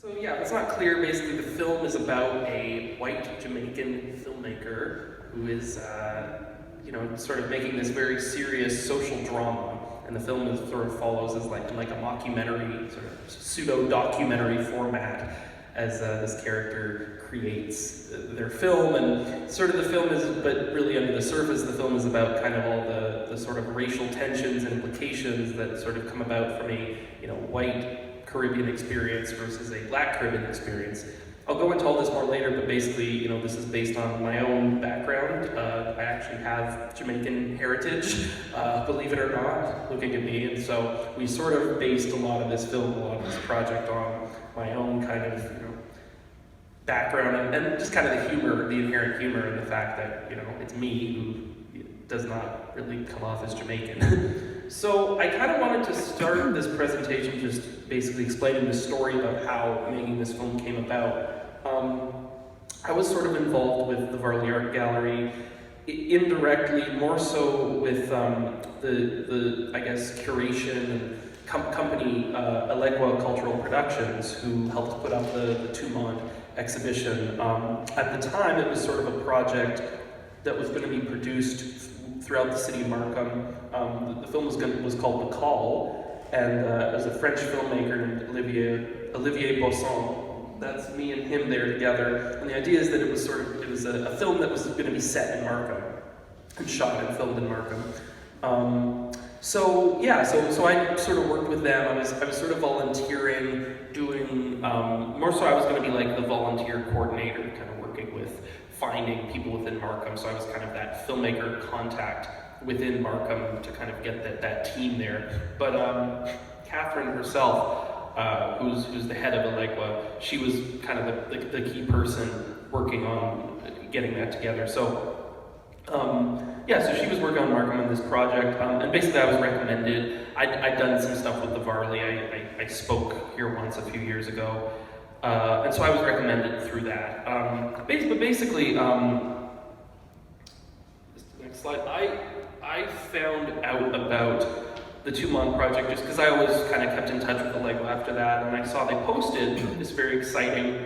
So yeah, if it's not clear, basically the film is about a white Jamaican filmmaker who is, sort of making this very serious social drama. And the film is, sort of follows as like a mockumentary, sort of pseudo-documentary format as this character creates their film. And sort of the film is, but really under the surface, the film is about kind of all the sort of racial tensions and implications that sort of come about from a white Caribbean experience versus a black Caribbean experience. I'll go into all this more later, but basically, this is based on my own background. I actually have Jamaican heritage, believe it or not, looking at me, and so we sort of based a lot of this film, a lot of this project on my own kind of, background and just kind of the humor, the inherent humor in the fact that, it's me who does not really come off as Jamaican. So I kind of wanted to start this presentation just basically explaining the story about how making this film came about. I was sort of involved with the Varley Art Gallery, indirectly, more so with the I guess, curation and company Elegoa Cultural Productions, who helped put up the Tumont exhibition. At the time, it was sort of a project that was going to be produced throughout the city of Markham. The film was called The Call, and it was a French filmmaker named Olivier Bosson. That's me and him there together. And the idea is that it was a film that was going to be set in Markham and shot and filmed in Markham. So I sort of worked with them. I was sort of volunteering, doing more so I was going to be like the volunteer coordinator, kind of working with finding people within Markham. So I was kind of that filmmaker contact within Markham to kind of get that team there. But Catherine herself, who's the head of Elegoa, she was kind of the key person working on getting that together. So so she was working on Markham on this project, and basically I was recommended. I'd done some stuff with the Varley. I spoke here once a few years ago, and so I was recommended through that. But basically, next slide. I found out about the Tumont project just because I always kind of kept in touch with Elegoa after that, and I saw they posted this very exciting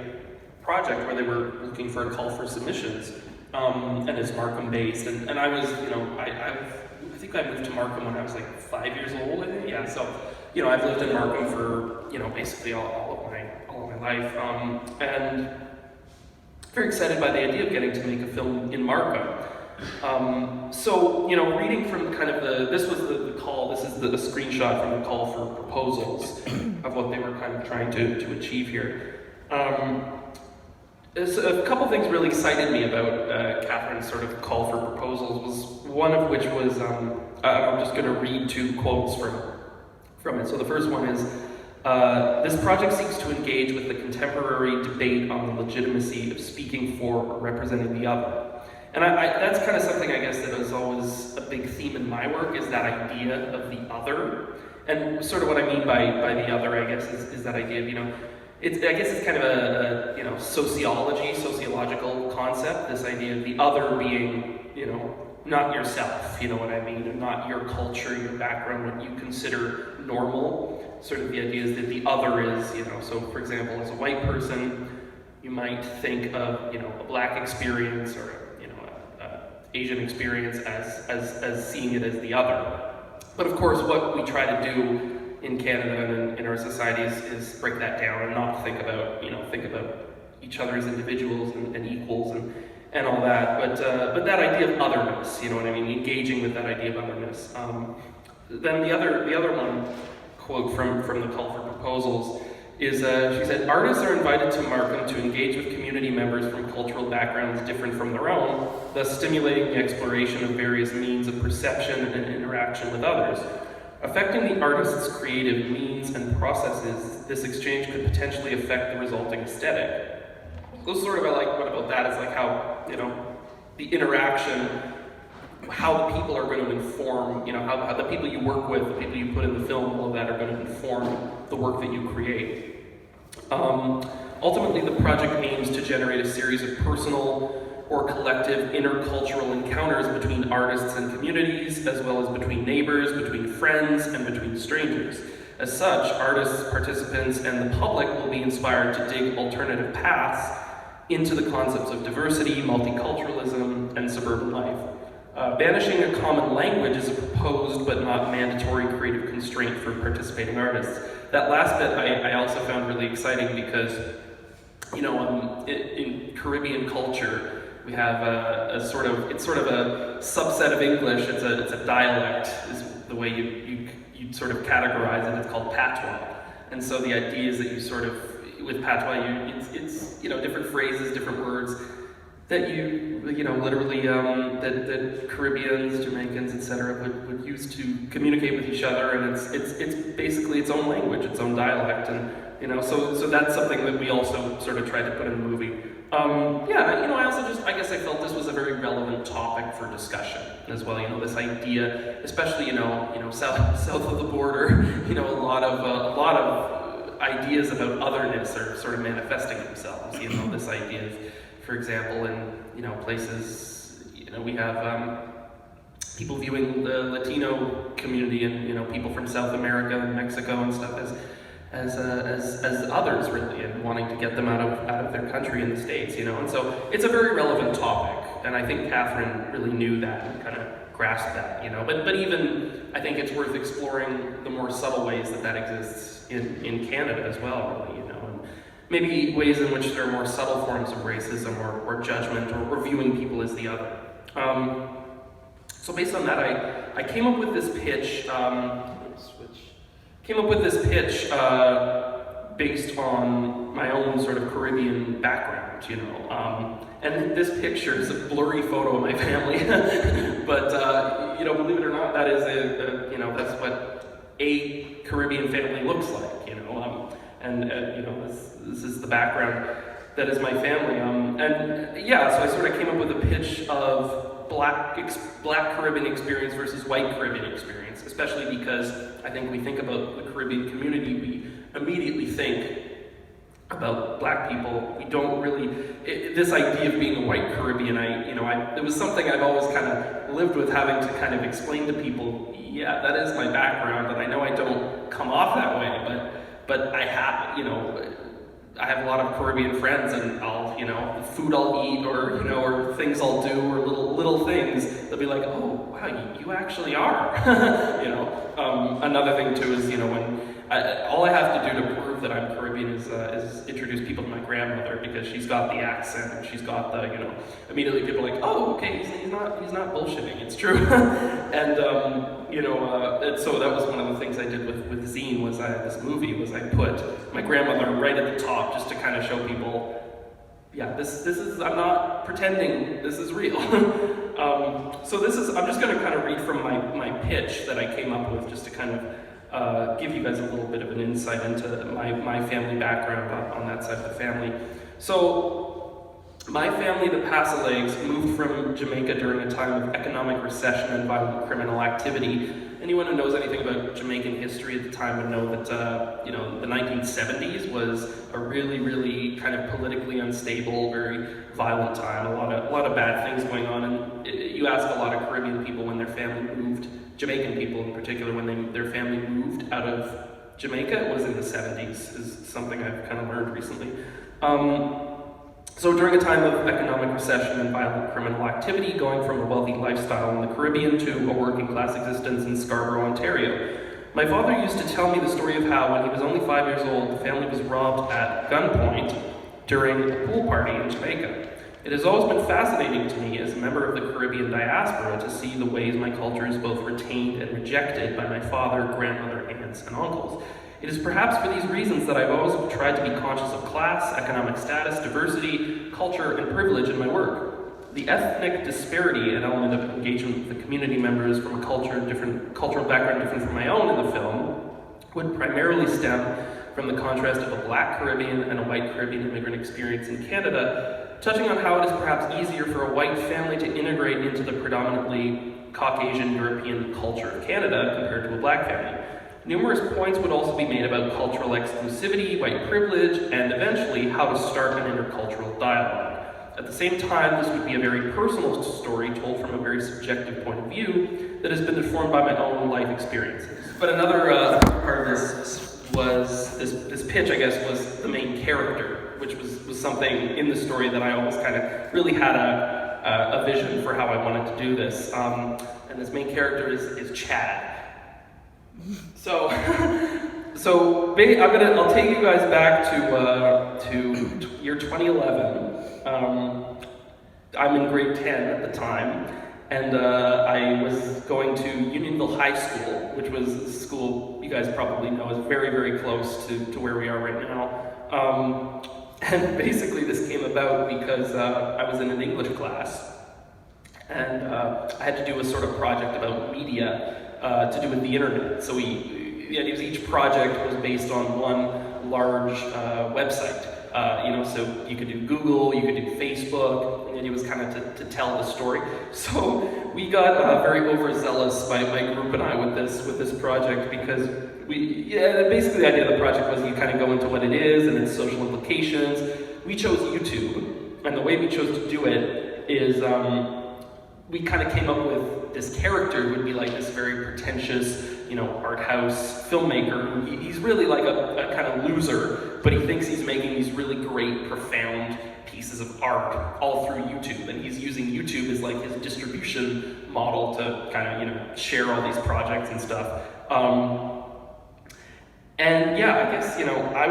project where they were looking for a call for submissions. And it's Markham based, and I was, I think I moved to Markham when I was like 5 years old, I think, yeah, so, I've lived in Markham for, basically all of my life, and very excited by the idea of getting to make a film in Markham. Reading from kind of this was the call, this is the screenshot from the call for proposals of what they were kind of trying to achieve here. A couple things really excited me about Catherine's sort of call for proposals, was one of which was, I'm just going to read two quotes from it. So the first one is, this project seeks to engage with the contemporary debate on the legitimacy of speaking for or representing the other. And that's kind of something, I guess, that is always a big theme in my work, is that idea of the other. And sort of what I mean by the other, I guess, is that idea of, I guess it's kind of a sociological concept, this idea of the other being, not yourself, you know what I mean, and not your culture, your background, what you consider normal. Sort of the idea is that the other is, so for example, as a white person, you might think of, a black experience or, Asian experience as seeing it as the other. But of course, what we try to do in Canada and in our societies is break that down and not think about, think about each other as individuals and equals and all that. But that idea of otherness, you know what I mean, engaging with that idea of otherness. Then the other one, quote from the call for proposals, is she said, artists are invited to Markham to engage with community members from cultural backgrounds different from their own, thus stimulating the exploration of various means of perception and interaction with others. Affecting the artist's creative means and processes, this exchange could potentially affect the resulting aesthetic. So sort of what about that is like how, the interaction, how the people are going to inform, how the people you work with, the people you put in the film, all of that are going to inform the work that you create. Ultimately, the project aims to generate a series of personal or collective intercultural encounters between artists and communities, as well as between neighbors, between friends, and between strangers. As such, artists, participants, and the public will be inspired to dig alternative paths into the concepts of diversity, multiculturalism, and suburban life. Banishing a common language is a proposed but not mandatory creative constraint for participating artists. That last bit I also found really exciting because, you know, in Caribbean culture, we have it's sort of a subset of English. It's a dialect, is the way you sort of categorize it. It's called patois, and so the idea is that you sort of, with patois, it's you know, different phrases, different words that you know, literally that Caribbeans, Jamaicans, etc. would use to communicate with each other, and it's basically its own language, its own dialect, and you know, so that's something that we also sort of tried to put in the movie. Yeah, you know, I guess I felt this was a very relevant topic for discussion as well. You know, this idea, especially you know, south of the border, you know, a lot of ideas about otherness are sort of manifesting themselves. You know, this idea of, for example, in, you know, places, you know, we have people viewing the Latino community and, you know, people from South America and Mexico and stuff as others, really, and wanting to get them out of their country in the States, you know. And so it's a very relevant topic, and I think Catherine really knew that and kind of grasped that, you know. But even, I think it's worth exploring the more subtle ways that exists in Canada as well, really, you know. Maybe ways in which there are more subtle forms of racism or judgment or viewing people as the other. So based on that, I came up with this pitch. Based on my own sort of Caribbean background, you know. And this picture is a blurry photo of my family, but you know, believe it or not, that is you know, that's what a Caribbean family looks like, you know. And you know, this is the background that is my family. And yeah, so I sort of came up with a pitch of black Caribbean experience versus white Caribbean experience, especially because I think we think about the Caribbean community, we immediately think about black people. We don't really, this idea of being a white Caribbean, it was something I've always kind of lived with, having to kind of explain to people, yeah, that is my background, and I know I don't come off that way, but I have, you know, I have a lot of Caribbean friends, and I'll, you know, food I'll eat, or, you know, or things I'll do, or little things, they'll be like, oh, wow, you actually are, you know. Another thing too is, you know, when all I have to do to prove that I'm Caribbean is introduce people to my grandmother, because she's got the accent and she's got the, you know, immediately people are like, oh, okay, he's not bullshitting, it's true. And you know, and so that was one of the things I did with Zeen, was this movie was I put my grandmother right at the top, just to kind of show people, yeah, this is, I'm not pretending, this is real. So this is, I'm just going to kind of read from my pitch that I came up with, just to kind of give you guys a little bit of an insight into my family background on that side of the family. So my family, the Passailaiques, moved from Jamaica during a time of economic recession and violent criminal activity. Anyone who knows anything about Jamaican history at the time would know that you know, the 1970s was a really, really kind of politically unstable, very violent time. A lot of bad things going on, and you ask a lot of Caribbean people when their family moved, Jamaican people in particular, when their family moved out of Jamaica, it was in the 70s, is something I've kind of learned recently. So during a time of economic recession and violent criminal activity, going from a wealthy lifestyle in the Caribbean to a working class existence in Scarborough, Ontario, my father used to tell me the story of how, when he was only 5 years old, the family was robbed at gunpoint during a pool party in Jamaica. It has always been fascinating to me as a member of the Caribbean diaspora to see the ways my culture is both retained and rejected by my father, grandmother, aunts, and uncles. It is perhaps for these reasons that I've always tried to be conscious of class, economic status, diversity, culture, and privilege in my work. The ethnic disparity, an element of engagement with the community members from a cultural background different from my own in the film, would primarily stem from the contrast of a black Caribbean and a white Caribbean immigrant experience in Canada, touching on how it is perhaps easier for a white family to integrate into the predominantly Caucasian European culture of Canada compared to a black family. Numerous points would also be made about cultural exclusivity, white privilege, and eventually how to start an intercultural dialogue. At the same time, this would be a very personal story told from a very subjective point of view, that has been informed by my own life experiences. But another part of this was, this pitch, I guess, was the main character, which was something in the story that I always kind of really had a vision for how I wanted to do this. And this main character is Chad. So, I'll take you guys back to year 2011. I'm in grade 10 at the time, and I was going to Unionville High School, which was a school you guys probably know is very, very close to where we are right now. And basically this came about because I was in an English class, and I had to do a sort of project about media to do with the internet. So the idea was each project was based on one large website. So you could do Google, you could do Facebook, and it was kind of to tell the story. So we got very overzealous, my group and I, with this project, because basically the idea of the project was you kind of go into what it is and its social implications. We chose YouTube, and the way we chose to do it is we kind of came up with this character who would be like this very pretentious, art house filmmaker. He's really like a kind of loser, but he thinks he's making these really great, profound pieces of art all through YouTube, and he's using YouTube as like his distribution model to kind of, share all these projects and stuff. And yeah, I guess, I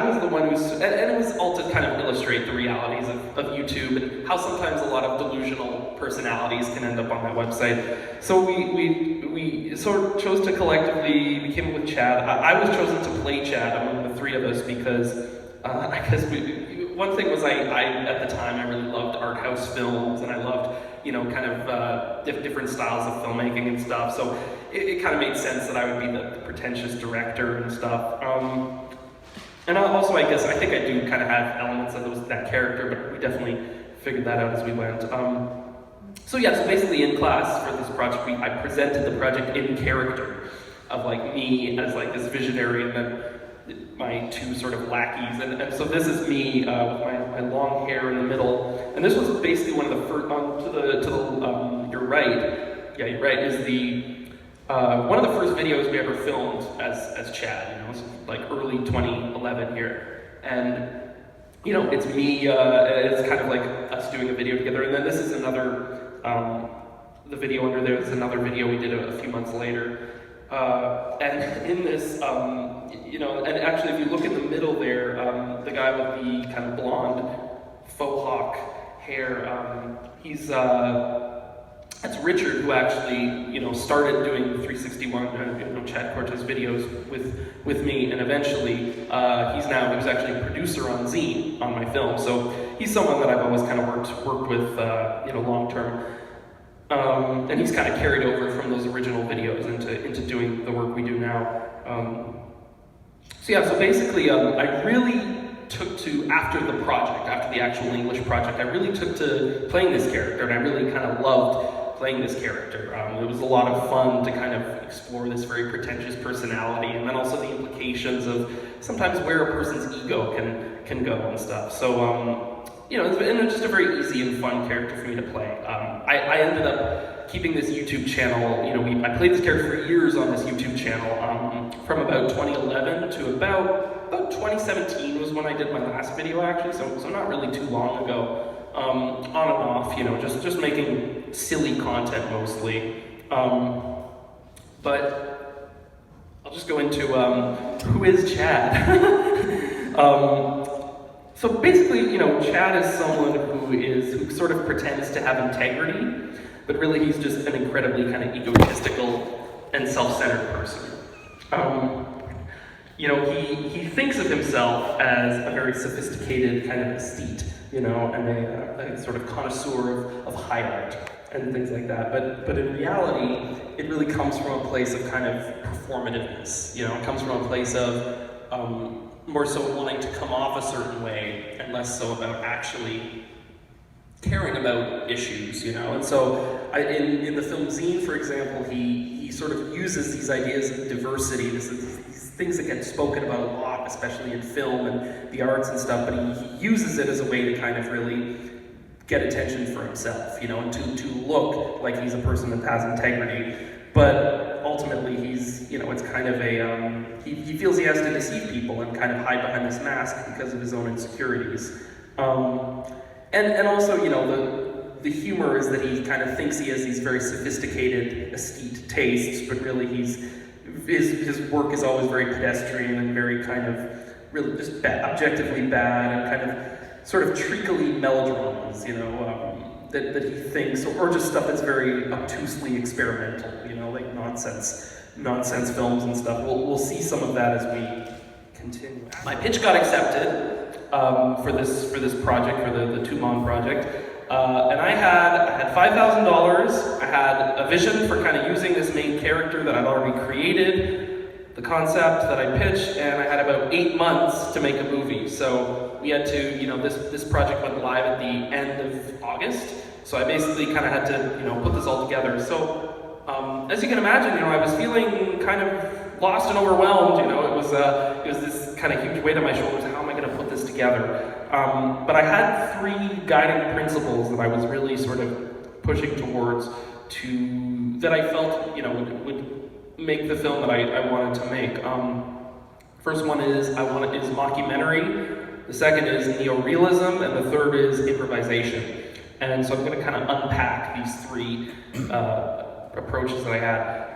was the one who's, and it was all to kind of illustrate the realities of YouTube and how sometimes a lot of delusional personalities can end up on that website. So we sort of chose to collectively, we came up with Chad. I was chosen to play Chad among the three of us because I guess one thing was I at the time, I really loved art house films, and I loved, kind of different styles of filmmaking and stuff. So it kind of made sense that I would be the pretentious director and stuff. And also, I think I do kind of have elements of that character, but we definitely figured that out as we went. So basically in class for this project, I presented the project in character of like me as like this visionary, and then my two sort of lackeys, and so this is me with my long hair in the middle, and this was basically one of the first, your right, is the one of the first videos we ever filmed as Chad, it's like early 2011 here, and it's me, it's kind of like us doing a video together, and then this is another, the video under there is another video we did a few months later. And in this, and actually if you look in the middle there, the guy with the kind of blonde faux hawk hair, that's Richard, who actually, started doing 361, Chad Cortez videos with me, and eventually he was actually a producer on Zeen, on my film, so he's someone that I've always kind of worked with, long term. And he's kind of carried over from those original videos into doing the work we do now. So basically, I really took to, after the actual English project, I really took to playing this character, and I really kind of loved playing this character. It was a lot of fun to kind of explore this very pretentious personality, and then also the implications of sometimes where a person's ego can go and stuff. So, it's been just a very easy and fun character for me to play. I ended up keeping this YouTube channel, I played this character for years on this YouTube channel, from about 2011 to about 2017 was when I did my last video, actually, so not really too long ago, on and off, just making silly content mostly. But I'll just go into who is Chad. So basically, Chad is someone who sort of pretends to have integrity, but really he's just an incredibly kind of egotistical and self-centered person. He thinks of himself as a very sophisticated kind of aesthete, and a sort of connoisseur of high art and things like that. But in reality, it really comes from a place of kind of performativeness. It comes from a place of more so wanting to come off a certain way and less so about actually caring about issues, And so in the film Zeen, for example, he sort of uses these ideas of diversity, these things that get spoken about a lot, especially in film and the arts and stuff, but he uses it as a way to kind of really get attention for himself, you know, and to look like he's a person that has integrity. But ultimately, he's, you know, it's kind of a, he feels he has to deceive people and kind of hide behind this mask because of his own insecurities. And also, you know, the humor is that he kind of thinks he has these very sophisticated aesthete tastes, but really his work is always very pedestrian and very kind of really just objectively bad and kind of sort of treacly melodramas, you know, that he thinks, or just stuff that's very obtusely experimental, you know, like nonsense films and stuff. We'll see some of that as we continue. My pitch got accepted for this project, for the Tumon project, and I had $5,000. I had a vision for kind of using this main character that I'd already created, the concept that I pitched, and I had about 8 months to make a movie. So we had to, you know, this project went live at the end of August. So I basically kind of had to, you know, put this all together. So as you can imagine, you know, I was feeling kind of lost and overwhelmed. You know, it was this kind of huge weight on my shoulders. How am I going to put this together? But I had 3 guiding principles that I was really sort of pushing towards that I felt, you know, would make the film that I wanted to make. First one is mockumentary. The second is Neorealism, and the third is improvisation. And so I'm going to kind of unpack these 3 approaches that I had.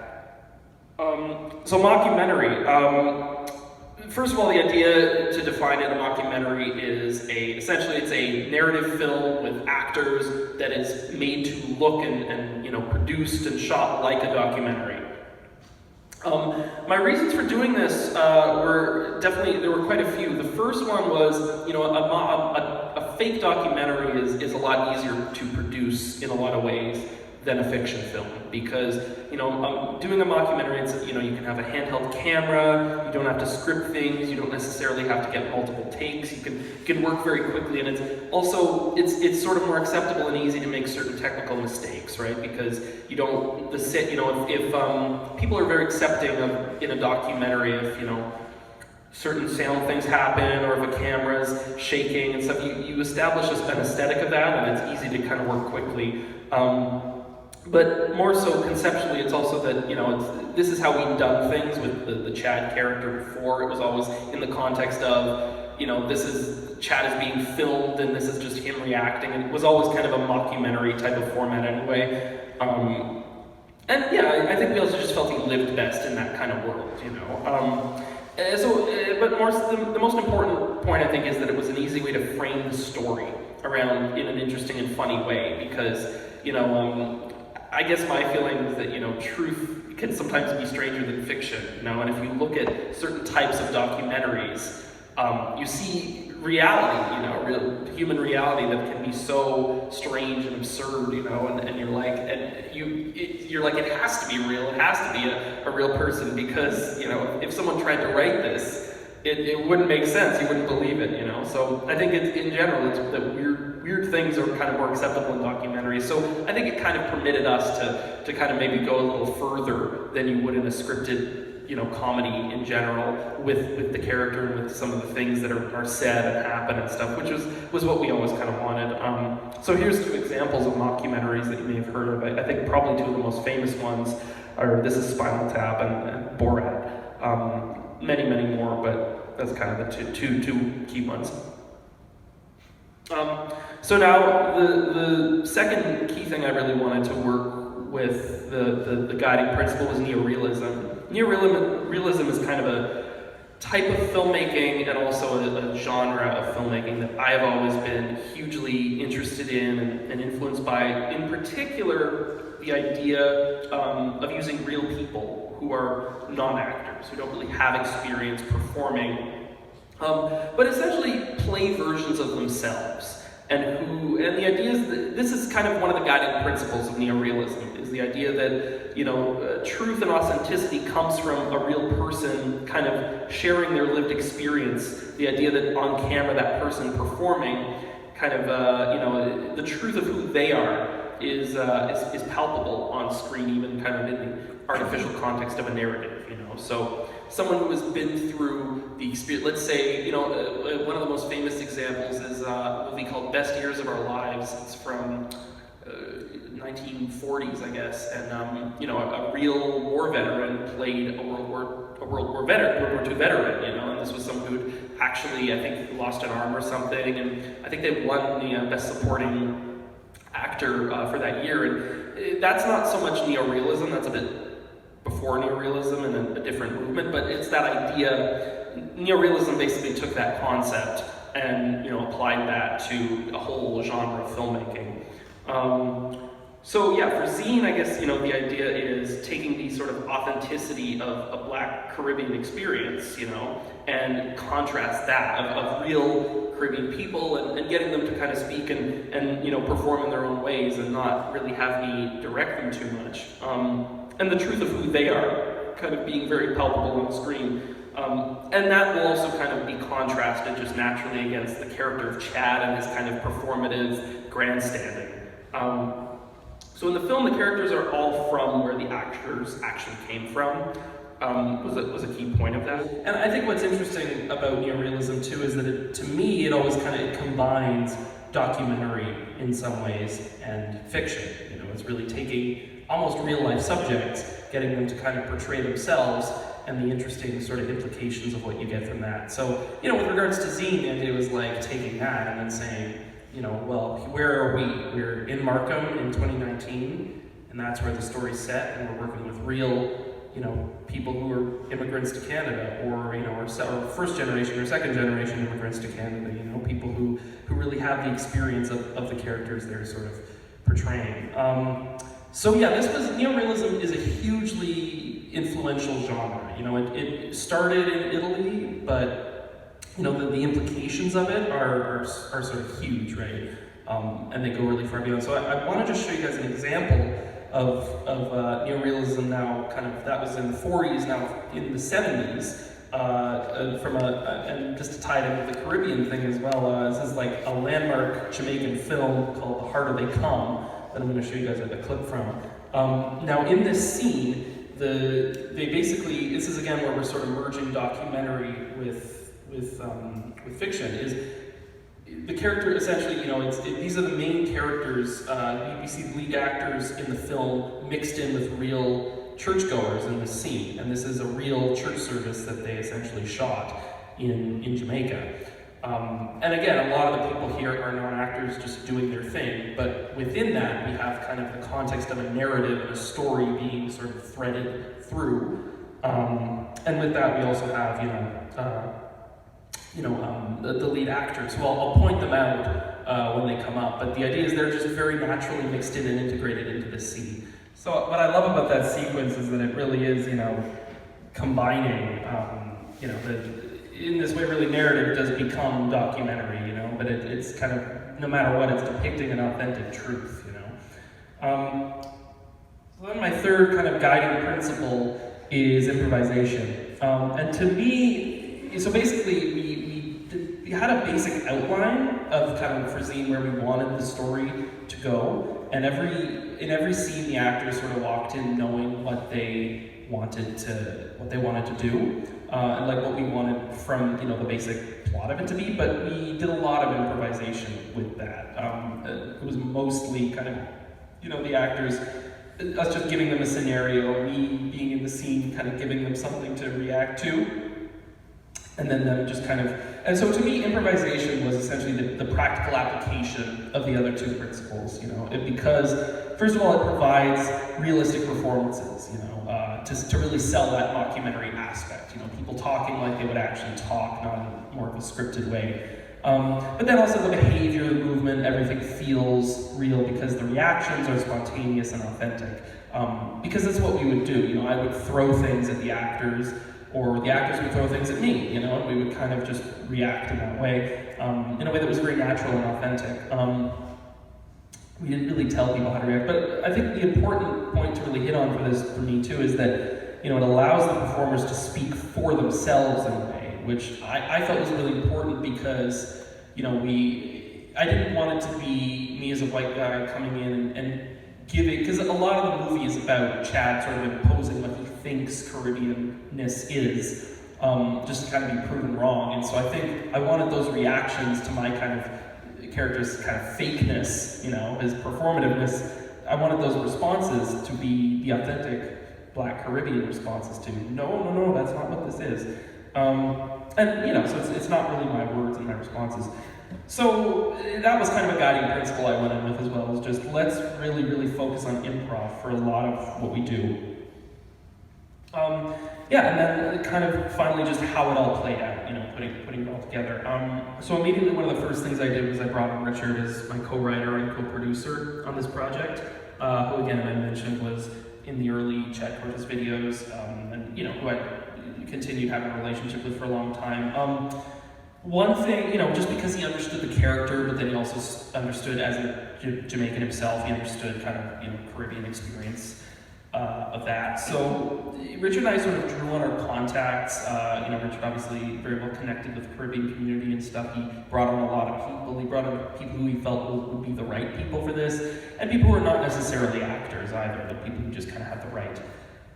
So mockumentary. First of all, the idea to define it, a mockumentary is essentially it's a narrative film with actors that is made to look and you know, produced and shot like a documentary. My reasons for doing this there were quite a few. The first one was, you know, a fake documentary is a lot easier to produce in a lot of ways than a fiction film, because, you know, doing a mockumentary, it's, you know, you can have a handheld camera, you don't have to script things, you don't necessarily have to get multiple takes, you can work very quickly, and it's sort of more acceptable and easy to make certain technical mistakes, right? Because you don't, if people are very accepting of, in a documentary, if, you know, certain sound things happen, or if a camera's shaking and stuff, you establish an aesthetic of that, and it's easy to kind of work quickly. But more so conceptually, it's also that, you know, this is how we've done things with the Chad character before. It was always in the context of, you know, Chad is being filmed and this is just him reacting, and it was always kind of a mockumentary type of format anyway. And yeah, I think we also just felt he lived best in that kind of world, you know. But the most important point, I think, is that it was an easy way to frame the story around in an interesting and funny way, because, you know, I guess my feeling is that, you know, truth can sometimes be stranger than fiction, you know, and if you look at certain types of documentaries, you see reality, you know, real human reality that can be so strange and absurd, you know, and you're like, it has to be real, it has to be a real person, because, you know, if someone tried to write this, it wouldn't make sense, you wouldn't believe it, you know. So I think in general, it's that weird things are kind of more acceptable in documentaries. So I think it kind of permitted us to kind of maybe go a little further than you would in a scripted, you know, comedy in general, with the character and with some of the things that are said and happen and stuff, which was what we always kind of wanted. So here's 2 examples of mockumentaries that you may have heard of. I think probably 2 of the most famous ones are, this is Spinal Tap and Borat. Many more, but that's kind of the two key ones. So now the second key thing I really wanted to work with, the guiding principle, was Neorealism. Neorealism is kind of a type of filmmaking and also a genre of filmmaking that I have always been hugely interested in and influenced by. In particular, the idea of using real people who are non-actors, who don't really have experience performing, but essentially play versions of themselves. And the idea is that this is kind of one of the guiding principles of Neorealism, is the idea that, you know, truth and authenticity comes from a real person kind of sharing their lived experience. The idea that on camera, that person performing kind of, you know, the truth of who they are is palpable on screen, even kind of in the artificial context of a narrative, you know. So someone who has been through the experience. Let's say, one of the most famous examples is a movie called Best Years of Our Lives. It's from 1940s, I guess, and a real war veteran played a World War II veteran, and this was someone who actually, I think, lost an arm or something, and I think they won the Best Supporting Actor for that year. And that's not so much Neorealism, that's a bit before Neorealism and a different movement, but it's that idea. Neorealism basically took that concept and applied that to a whole genre of filmmaking. So yeah, for Zeen, I guess, the idea is taking the sort of authenticity of a Black Caribbean experience, and contrast that of real Caribbean people and getting them to kind of speak and perform in their own ways and not really have me direct them too much. And the truth of who they are kind of being very palpable on the screen. And that will also kind of be contrasted just naturally against the character of Chad and his kind of performative grandstanding. So in the film, the characters are all from where the actors actually came from. Was a key point of that. And I think what's interesting about Neorealism too is that to me it always kind of combines documentary in some ways and fiction. It's really taking almost real life subjects, getting them to kind of portray themselves, and the interesting sort of implications of what you get from that. So, with regards to Zeen, it was like taking that and then saying, well, where are we? We're in Markham in 2019, and that's where the story's set, and we're working with real, people who are immigrants to Canada, or first generation or second generation immigrants to Canada, people who really have the experience of the characters they're sort of portraying. So yeah, Neorealism is a hugely influential genre. It started in Italy, but the implications of it are sort of huge, right? And they go really far beyond. So I want to just show you guys an example of Neorealism now, that was in the 40s, now in the 70s, and just to tie it in with the Caribbean thing as well, this is like a landmark Jamaican film called The Harder They Come, that I'm going to show you guys a clip from. Now in this scene, this is again where we're sort of merging documentary with fiction, is the character essentially, these are the main characters. We see the lead actors in the film mixed in with real churchgoers in the scene, and this is a real church service that they essentially shot in Jamaica. And again, a lot of the people here are non-actors just doing their thing, but within that we have kind of the context of a narrative and a story being sort of threaded through. And with that we also have, the lead actors, who I'll point them out when they come up, but the idea is they're just very naturally mixed in and integrated into the scene. So what I love about that sequence is that it really is, combining, in this way really narrative does become documentary, but it's kind of, no matter what, it's depicting an authentic truth, So then my third kind of guiding principle is improvisation. And to me, so basically we had a basic outline of kind of for Zeen where we wanted the story to go, and in every scene the actors sort of walked in knowing what they wanted to do, and like what we wanted from the basic plot of it to be, but we did a lot of improvisation with that. It was mostly kind of the actors, us just giving them a scenario, me being in the scene, kind of giving them something to react to, and then them just kind of, and so to me, improvisation was essentially the practical application of the other two principles, because first of all, it provides realistic performances, to really sell that mockumentary aspect, people talking like they would actually talk, not in more of a scripted way. But then also the behavior, the movement, everything feels real because the reactions are spontaneous and authentic. Because that's what we would do, I would throw things at the actors, or the actors would throw things at me, and we would kind of just react in that way, in a way that was very natural and authentic. We didn't really tell people how to react, but I think the important point to really hit on for me too is that, it allows the performers to speak for themselves in a way, which I felt was really important because, I didn't want it to be me as a white guy coming in and giving, because a lot of the movie is about Chad sort of imposing what he thinks Caribbean-ness is, just to kind of be proven wrong. And so I think I wanted those reactions to my kind of character's kind of fakeness, his performativeness. I wanted those responses to be the authentic Black Caribbean responses to, no, that's not what this is. So it's not really my words and my responses. So that was kind of a guiding principle I went in with as well, was just let's really, really focus on improv for a lot of what we do. And then kind of finally just how it all played out, putting it all together. So immediately one of the first things I did was I brought in Richard as my co-writer and co-producer on this project, who again I mentioned was in the early Chad Cortez videos, and who I continued having a relationship with for a long time. One thing, just because he understood the character, but then he also understood as a Jamaican himself, he understood kind of Caribbean experience of that. So Richard and I sort of drew on our contacts. Richard obviously very well connected with the Caribbean community and stuff. He brought on a lot of people. He brought on people who he felt would be the right people for this, and people who are not necessarily actors either, but people who just kind of have the right,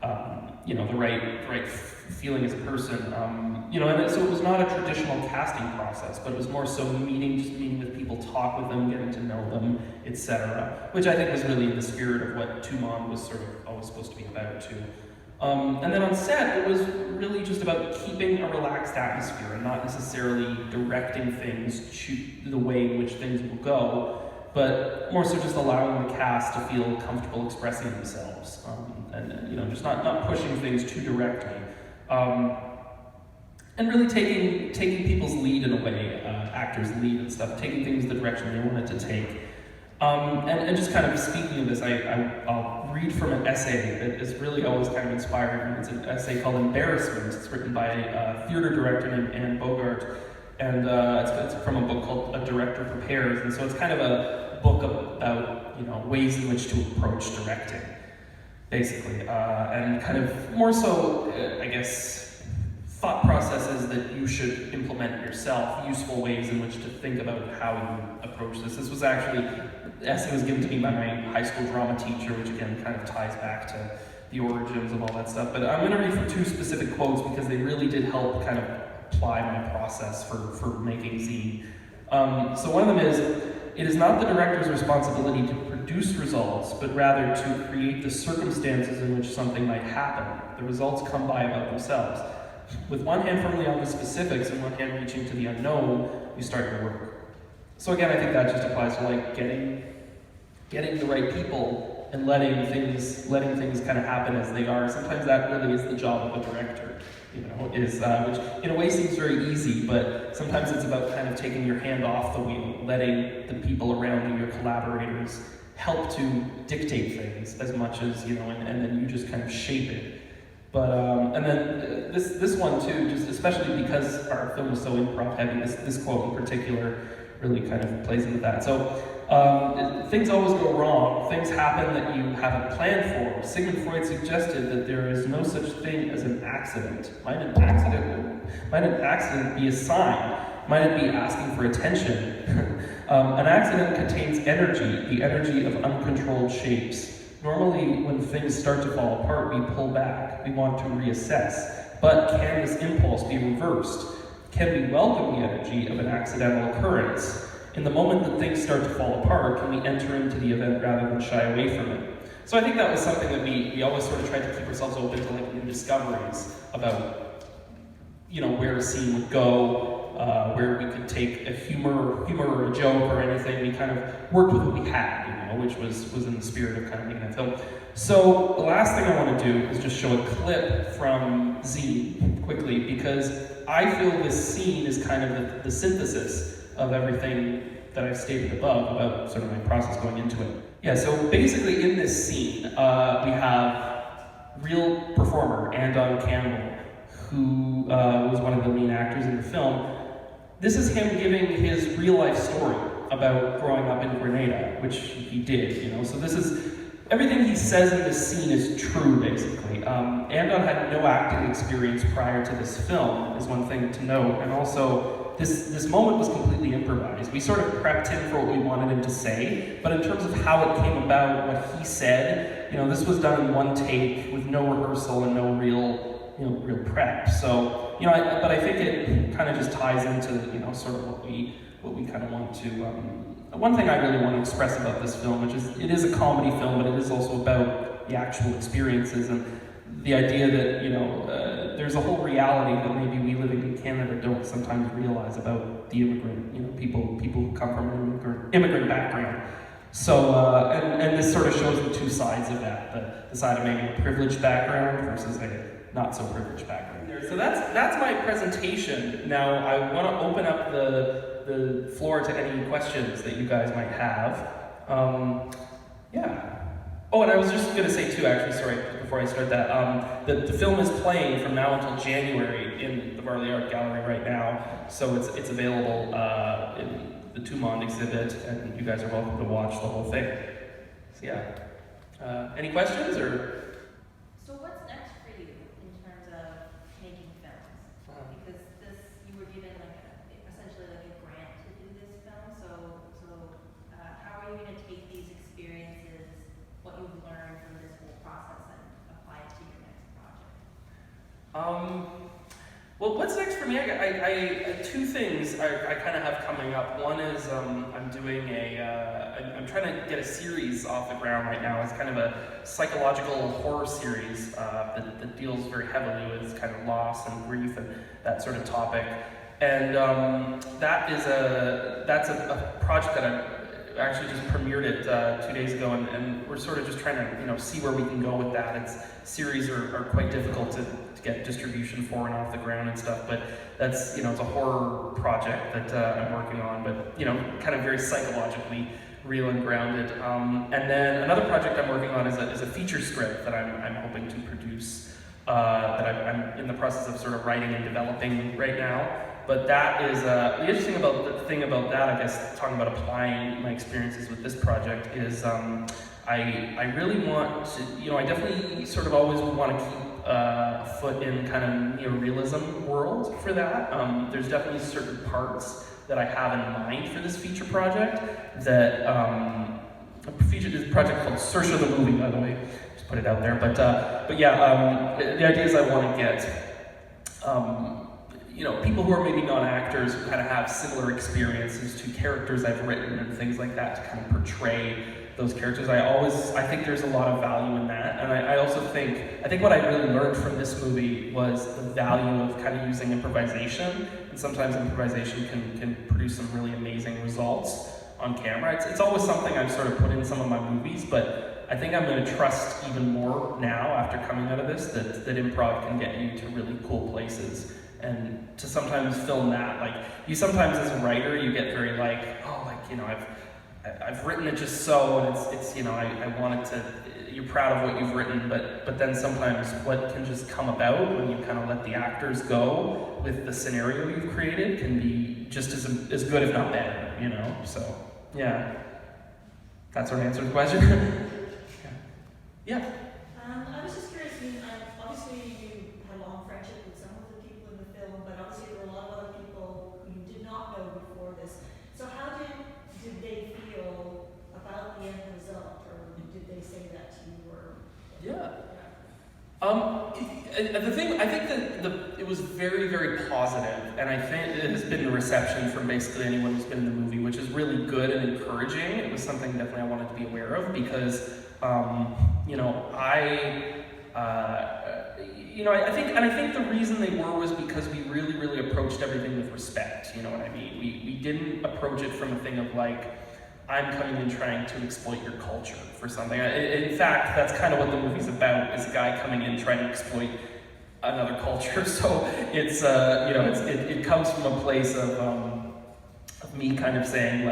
the right feeling as a person. And so it was not a traditional casting process, but it was more so meeting with people, talk with them, getting to know them, etc. Which I think was really in the spirit of what Tumon was sort of always supposed to be about too. And then on set, it was really just about keeping a relaxed atmosphere and not necessarily directing things to the way in which things will go, but more so just allowing the cast to feel comfortable expressing themselves, and just not pushing things too directly. And really taking people's lead in a way, actors' lead and stuff, taking things the direction they wanted to take. And just kind of speaking of this, I'll read from an essay that is really always kind of inspiring me. It's an essay called Embarrassment. It's written by a theater director named Anne Bogart, and it's from a book called A Director Prepares, and so it's kind of a book about ways in which to approach directing, basically, and kind of more so, I guess, thought processes that you should implement yourself, useful ways in which to think about how you approach this. This was actually, the essay was given to me by my high school drama teacher, which again kind of ties back to the origins of all that stuff. But I'm going to read from two specific quotes because they really did help kind of apply my process for making Zeen. So one of them is, "It is not the director's responsibility to produce results, but rather to create the circumstances in which something might happen. The results come by about themselves. With one hand firmly on the specifics and one hand reaching to the unknown, you start your work." So again, I think that just applies to like getting the right people and letting things kind of happen as they are. Sometimes that really is the job of a director, which in a way seems very easy, but sometimes it's about kind of taking your hand off the wheel, letting the people around you, your collaborators, help to dictate things as much as, and then you just kind of shape it. But, and then this one too, just especially because our film was so improv heavy, this quote in particular really kind of plays into that. So, things always go wrong. Things happen that you haven't planned for. Sigmund Freud suggested that there is no such thing as an accident. Might an accident be a sign? Might it be asking for attention? An accident contains energy, the energy of uncontrolled shapes. Normally, when things start to fall apart, we pull back. We want to reassess. But can this impulse be reversed? Can we welcome the energy of an accidental occurrence? In the moment that things start to fall apart, can we enter into the event rather than shy away from it? So I think that was something that we always sort of tried to keep ourselves open to like new discoveries about, where a scene would go, where we could take a humor or a joke or anything. We kind of worked with what we had, which was in the spirit of kind of making that film. So the last thing I want to do is just show a clip from Zeen quickly, because I feel this scene is kind of the synthesis of everything that I've stated above about sort of my process going into it. Yeah, so basically in this scene, we have real performer Andon Campbell, who was one of the main actors in the film. This is him giving his real life story about growing up in Grenada, which he did, So this is, everything he says in this scene is true, basically. Andon had no acting experience prior to this film, is one thing to note, and also this moment was completely improvised. We sort of prepped him for what we wanted him to say, but in terms of how it came about, what he said, this was done in one take with no rehearsal and no real prep. So, but I think it kind of just ties into, sort of what we kind of want to. One thing I really want to express about this film, which is it is a comedy film, but it is also about the actual experiences and the idea that there's a whole reality that maybe we living in Canada don't sometimes realize about the immigrant, people who come from an immigrant background. So and this sort of shows the two sides of that, the side of maybe a privileged background versus a not so privileged background. So that's my presentation. Now I want to open up the floor to any questions that you guys might have. Yeah. Oh, and I was just going to say too, actually, sorry, before I start that, the film is playing from now until January in the Varley Art Gallery right now, so it's available in the Tumond exhibit, and you guys are welcome to watch the whole thing. So yeah. Any questions, or? So what's next for you in terms of making films? Because you were given essentially a grant to do this film, so how are you going to take these experiences, what you've learned from this whole process, and apply it to your next project? Well, what's next for me? I two things I kind of have coming up. One is I'm doing I'm trying to get a series off the ground right now. It's kind of a psychological horror series that deals very heavily with kind of loss and grief and that sort of topic. And that's a project that I actually just premiered it 2 days ago, and we're sort of just trying to see where we can go with that. Series are quite difficult to get distribution for and off the ground and stuff, but that's it's a horror project that I'm working on, but kind of very psychologically real and grounded. And then another project I'm working on is a feature script that I'm hoping to produce that I'm in the process of sort of writing and developing right now. But that is the interesting thing about that, I guess, talking about applying my experiences with this project is I really want to, I definitely sort of always want to keep a foot in kind of Neorealism world for that. There's definitely certain parts that I have in mind for this feature project that is a project called Saoirse the Movie, by the way, just put it out there. But yeah, the idea is I want to get people who are maybe not actors who kind of have similar experiences to characters I've written and things like that to kind of portray those characters. I think there's a lot of value in that, and I also think what I really learned from this movie was the value of kind of using improvisation, and sometimes improvisation can produce some really amazing results on camera. It's always something I've sort of put in some of my movies, but I think I'm going to trust even more now after coming out of this that improv can get you to really cool places. And to sometimes film that, you sometimes as a writer, you get very I've written it just so, and it's I want it to, you're proud of what you've written, but then sometimes what can just come about when you kind of let the actors go with the scenario you've created can be just as good, if not better, so yeah. That sort of answers the question. Yeah. I was just curious, obviously you had a long friendship with some of the people in the film, but obviously there were a lot of other people who you did not know before this. So how did they feel about the end result, or did they say that to you, or? Yeah. The thing, I think that it was very, very positive, and I think it has been the reception from basically anyone who's been in the movie, which is really good and encouraging. It was something definitely I wanted to be aware of because, I think the reason they was because we really, really approached everything with respect. You know what I mean? We didn't approach it from a thing of I'm coming in trying to exploit your culture for something. In fact, that's kind of what the movie's about, is a guy coming in trying to exploit another culture. So it's, it comes from a place of me kind of saying,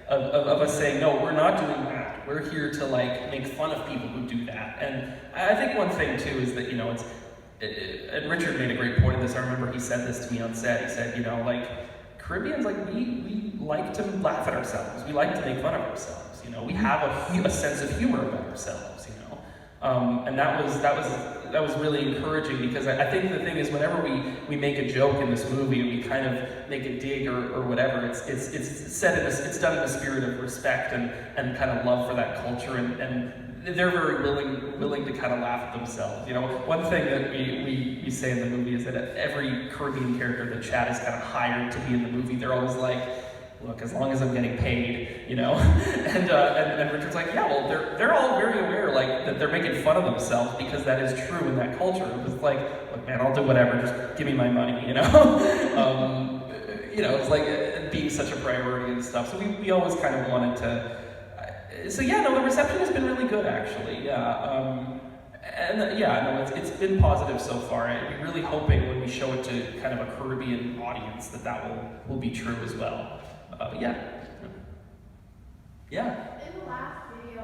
of us saying, no, we're not doing that. We're here to make fun of people who do that. And I think one thing too is that, and Richard made a great point of this. I remember he said this to me on set. He said, Caribbeans, we like to laugh at ourselves. We like to make fun of ourselves. We have a sense of humor about ourselves. And that was that was really encouraging, because I think the thing is, whenever we make a joke in this movie, we kind of make a dig or whatever, it's done in a spirit of respect and kind of love for that culture, and they're very willing to kind of laugh at themselves. You know, one thing that we say in the movie is that every Caribbean character that Chad is kind of hired to be in the movie, they're always like, look, as long as I'm getting paid, you know. And Richard's like, yeah, well, they're all very aware, like, that they're making fun of themselves, because that is true in that culture. It was like, look, man, I'll do whatever, just give me my money, you know. You know, it's like being such a priority and stuff. So we always kind of wanted to. So yeah, no, the reception has been really good, actually. Yeah. It's been positive so far. I'm really hoping when we show it to kind of a Caribbean audience that will be true as well. Yeah. In the last video,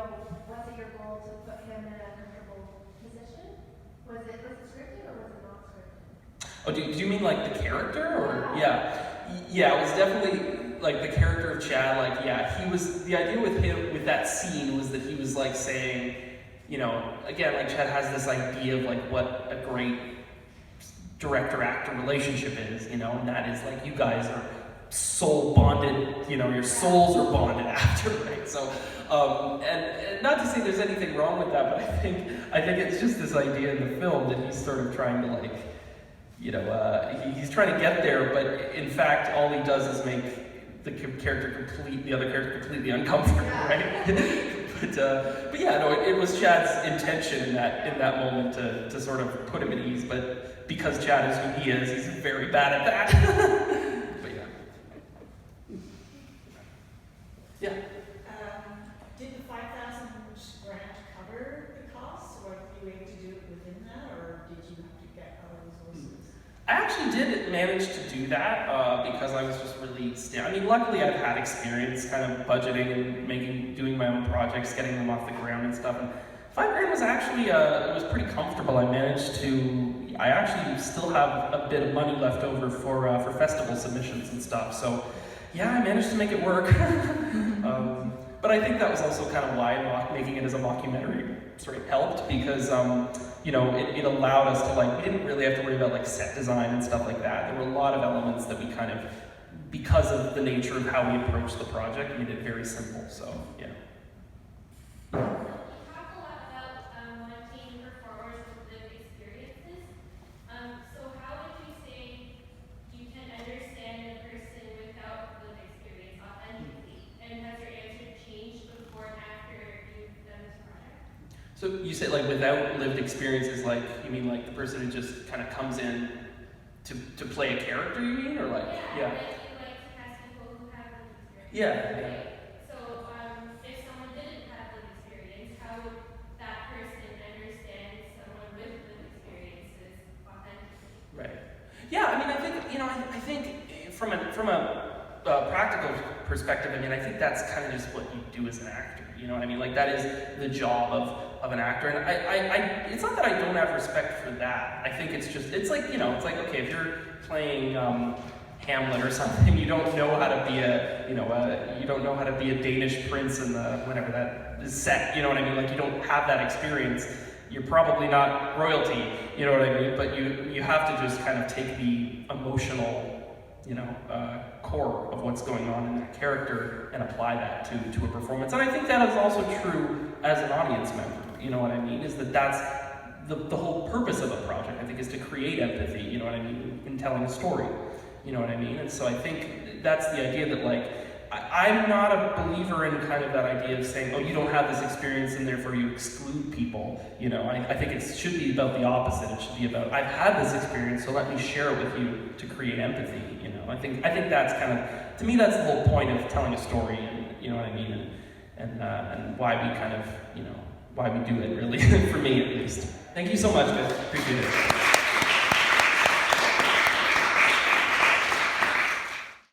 was it your goal to put him in a comfortable position? Was it scripted or was it not scripted? Oh, do you mean like the character, or yeah, it was definitely like the character of Chad. Like, yeah, he was, the idea with him with that scene was that he was like saying, you know, again, like Chad has this idea of like what a great director-actor relationship is, you know, and that is like you guys are soul bonded, you know, your souls are bonded after, right? So, and not to say there's anything wrong with that, but I think it's just this idea in the film that he's sort of trying to like, you know, he's trying to get there, but in fact, all he does is make the other character completely uncomfortable, right? But yeah, no, it was Chad's intention in that moment to sort of put him at ease, but because Chad is who he is, he's very bad at that. But yeah. Yeah. Did the 5,000 grant cover the costs, or were you able to do it within that, or did you have to get other resources? I actually did manage to do that because I was just really I mean, luckily I've had experience kind of budgeting and doing my own projects, getting them off the ground and stuff. And $5,000 was actually it was pretty comfortable. I actually still have a bit of money left over for festival submissions and stuff. So yeah, I managed to make it work. But I think that was also kind of why making it as a mockumentary sort of helped, because you know, it allowed us to, like, we didn't really have to worry about like set design and stuff like that. There were a lot of elements that we kind of, because of the nature of how we approached the project, made it very simple. So yeah. You talk a lot about wanting performers with lived experiences. So how would you say you can understand a person without lived experience authentically? And has your answer changed before and after you've done this project? So you said like without lived experiences, like you mean like the person who just kind of comes in to play a character, you mean, or like Yeah. Like you like to cast people who have lived experience. Yeah. Okay. So if someone didn't have lived experience, how would that person understand someone with lived experiences authentically? Right. Yeah, I mean, I think, you know, I think from a practical perspective, I mean, I think that's kind of just what you do as an actor. You know what I mean? Like that is the job of an actor. And I it's not that I don't have respect for that. I think it's just, it's like, you know, it's like, okay, if you're playing Hamlet or something, you don't know how to be you don't know how to be a Danish prince in the, whenever that is set, you know what I mean? Like you don't have that experience. You're probably not royalty, you know what I mean? But you have to just kind of take the emotional, you know, core of what's going on in that character and apply that to a performance. And I think that is also true as an audience member, you know what I mean? Is that's the whole purpose of a project, I think, is to create empathy, you know what I mean, in telling a story, you know what I mean? And so I think that's the idea that, like, I'm not a believer in kind of that idea of saying, oh, you don't have this experience and therefore you exclude people. You know, I think it should be about the opposite. It should be about, I've had this experience, so let me share it with you to create empathy. You know, I think that's kind of, to me, that's the whole point of telling a story, and you know what I mean, and why we kind of, you know, why we do it, really, for me at least. Thank you so much, guys. Appreciate it.